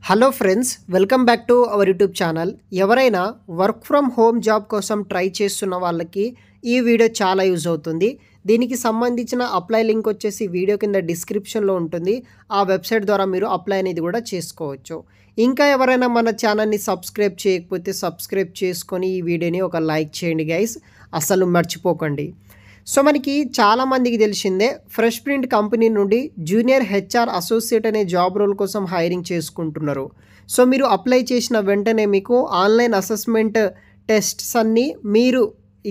Hello friends, welcome back to our YouTube channel. ఎవరైనా work from home job కోసం try చేస్తున్న వాళ్ళకి ఈ వీడియో చాలా యూజ్ అవుతుంది. దీనికి సంబంధించిన అప్లై లింక్ వచ్చేసి వీడియో కింద డిస్క్రిప్షన్లో ఉంటుంది. ఆ వెబ్సైట్ ద్వారా మీరు అప్లై అనేది కూడా చేసుకోవచ్చు. ఇంకా ఎవరైనా మన ఛానల్ని సబ్స్క్రైబ్ చేయకపోతే సబ్స్క్రైబ్ చేసుకొని ఈ వీడియోని ఒక లైక్ చేయండి గైస్, అసలు మర్చిపోకండి. సో మనకి చాలామందికి తెలిసిందే, ఫ్రెష్ ప్రింట్ కంపెనీ నుండి జూనియర్ హెచ్ఆర్ అసోసియేట్ అనే జాబ్ రోల్ కోసం హైరింగ్ చేసుకుంటున్నారు. సో మీరు అప్లై చేసిన వెంటనే మీకు ఆన్లైన్ అసెస్మెంట్ టెస్ట్స్ అన్నీ మీరు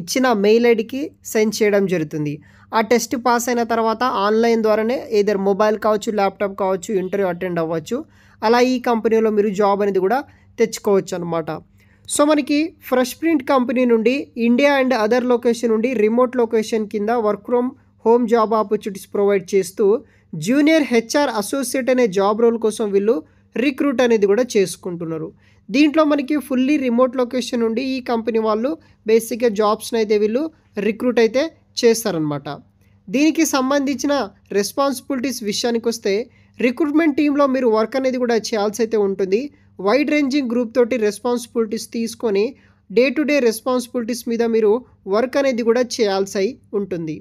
ఇచ్చిన మెయిల్ ఐడికి సెండ్ చేయడం జరుగుతుంది. ఆ టెస్ట్ పాస్ అయిన తర్వాత ఆన్లైన్ ద్వారానే ఏదర్ మొబైల్ కావచ్చు, ల్యాప్టాప్ కావచ్చు, ఇంటర్వ్యూ అటెండ్ అవ్వచ్చు. అలా ఈ కంపెనీలో మీరు జాబ్ అనేది కూడా తెచ్చుకోవచ్చు అనమాట. సో మనకి ఫ్రెష్ ప్రింట్ కంపెనీ నుండి ఇండియా అండ్ అదర్ లొకేషన్ నుండి రిమోట్ లొకేషన్ కింద work from home job opportunities provide చేస్తూ జూనియర్ హెచ్ఆర్ అసోసియేట్ అనే జాబ్ రోల్ కోసం వీళ్ళు రిక్రూట్ అనేది కూడా చేసుకుంటున్నారు. దీంట్లో మనకి ఫుల్లీ రిమోట్ లొకేషన్ నుండి ఈ కంపెనీ వాళ్ళు బేసిక్గా జాబ్స్ని అయితే వీళ్ళు రిక్రూట్ అయితే చేస్తారనమాట. దీనికి సంబంధించిన రెస్పాన్సిబిలిటీస్ విషయానికి వస్తే, రిక్రూట్మెంట్ టీంలో మీరు వర్క్ అనేది కూడా చేయాల్సి అయితే ఉంటుంది. వైడ్ రేంజింగ్ గ్రూప్ తోటి రెస్పాన్సిబిలిటీస్ తీసుకొని డే టు డే రెస్పాన్సిబిలిటీస్ మీద మీరు వర్క్ అనేది కూడా చేయాల్సి ఉంటుంది.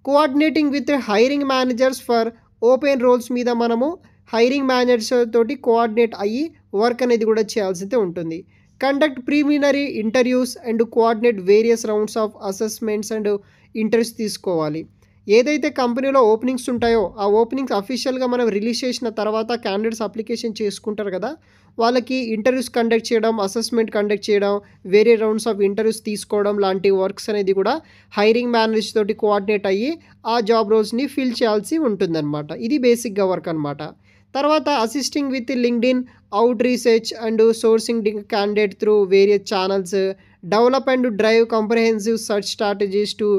Coordinating with hiring managers for open roles మీద మనము హైరింగ్ మేనేజర్స్ తోటి కోఆర్డినేట్ అయ్యి వర్క్ అనేది కూడా చేయాల్సి అయితే ఉంటుంది. Conduct preliminary interviews and coordinate various rounds of assessments and interviews తీసుకోవాలి. ఏదైతే కంపెనీలో ఓపెనింగ్స్ ఉంటాయో ఆ ఓపెనింగ్స్ అఫీషియల్గా మనం రిలీజ్ చేసిన తర్వాత క్యాండిడేట్స్ అప్లికేషన్ చేసుకుంటారు కదా, వాళ్ళకి ఇంటర్వ్యూస్ కండక్ట్ చేయడం, అసెస్మెంట్ కండక్ట్ చేయడం, వేరే రౌండ్స్ ఆఫ్ ఇంటర్వ్యూస్ తీసుకోవడం లాంటి వర్క్స్ అనేది కూడా హైరింగ్ మేనేజర్స్ తోటి కోఆర్డినేట్ అయ్యి ఆ జాబ్ రోల్స్ని ఫిల్ చేయాల్సి ఉంటుందన్నమాట. ఇది బేసిక్గా వర్క్ అనమాట. తర్వాత assisting with LinkedIn out research and sourcing candidate through various channels, develop and drive comprehensive search strategies to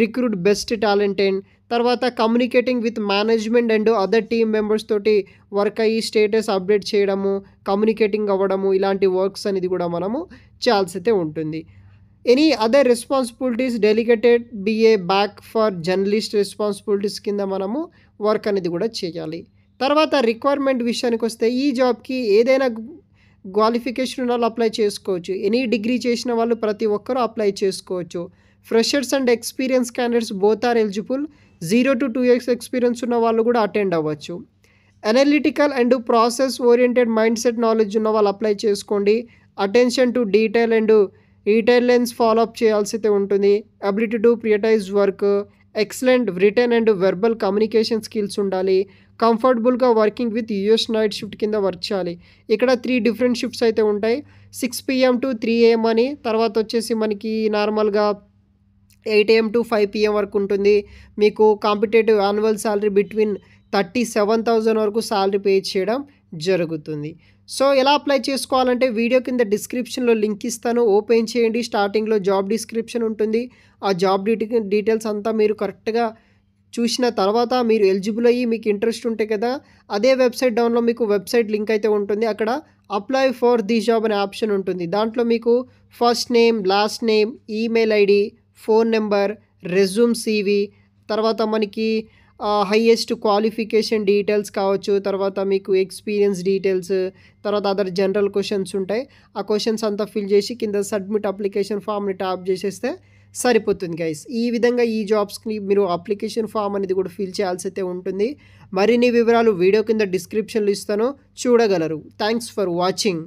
recruit best talent and తర్వాత communicating with management and other team members తోటి work అయ్యి status update చేయడము, communicating అవ్వడము, ఇలాంటి works అనేది కూడా మనము చేయాల్సి అయితే ఉంటుంది. Any other responsibilities delegated by back for journalist responsibilities కింద మనము వర్క్ అనేది కూడా చేయాలి. తర్వాత రిక్వైర్మెంట్ విషయానికి వస్తే, ఈ జాబ్కి ఏదైనా క్వాలిఫికేషన్ ఉన్న వాళ్ళు అప్లై చేసుకోవచ్చు. ఎనీ డిగ్రీ చేసిన వాళ్ళు ప్రతి ఒక్కరూ అప్లై చేసుకోవచ్చు. Freshers and experience candidates both are eligible. 0 to 2 years experience ఉన్న వాళ్ళు కూడా అటెండ్ అవ్వచ్చు. Analytical and process oriented mind set knowledge ఉన్న వాళ్ళు అప్లై చేసుకోండి. అటెన్షన్ టు డీటెయిల్ అండ్ డీటెయిలెన్స్ ఫాలోఅప్ చేయాల్సి అయితే ఉంటుంది. Ability to prioritize work, excellent written and verbal communication skills ఉండాలి. కంఫర్టబుల్గా working with US night shift కింద వర్క్ చేయాలి. ఇక్కడ 3 డిఫరెంట్ షిఫ్ట్స్ అయితే ఉంటాయి. 6 PM to 3 AM అని, తర్వాత వచ్చేసి మనకి నార్మల్గా 8 AM to 5 PM వరకు ఉంటుంది. మీకు కాంపిటేటివ్ యాన్యువల్ శాలరీ బిట్వీన్ 37,000 వరకు శాలరీ పే చేయడం జరుగుతుంది. సో ఎలా అప్లై చేసుకోవాలంటే, వీడియో కింద డిస్క్రిప్షన్లో లింక్ ఇస్తాను, ఓపెన్ చేయండి. స్టార్టింగ్లో జాబ్ డిస్క్రిప్షన్ ఉంటుంది. ఆ జాబ్ డీటెయిల్స్ అంతా మీరు కరెక్ట్గా చూసిన తర్వాత మీరు ఎలిజిబుల్ అయ్యి మీకు ఇంట్రెస్ట్ ఉంటే కదా, అదే వెబ్సైట్ డౌన్లో మీకు వెబ్సైట్ లింక్ అయితే ఉంటుంది. అక్కడ అప్లై ఫర్ దిస్ జాబ్ అనే ఆప్షన్ ఉంటుంది. దాంట్లో మీకు first name, last name, email ID, phone number, resume CV, తర్వాత మనకి హైయెస్ట్ క్వాలిఫికేషన్ డీటెయిల్స్ కావచ్చు, తర్వాత మీకు ఎక్స్పీరియన్స్ డీటెయిల్స్, తర్వాత అదర్ జనరల్ క్వశ్చన్స్ ఉంటాయి. ఆ క్వశ్చన్స్ అంతా ఫిల్ చేసి కింద సబ్మిట్ అప్లికేషన్ ఫామ్ని ట్యాప్ చేసేస్తే సరిపోతుంది గైస్. ఈ విధంగా ఈ జాబ్స్కి మీరు అప్లికేషన్ ఫామ్ అనేది కూడా ఫిల్ చేయాల్సి అయితే ఉంటుంది. మరిన్ని వివరాలు వీడియో కింద డిస్క్రిప్షన్లో ఇస్తాను, చూడగలరు. Thanks for watching.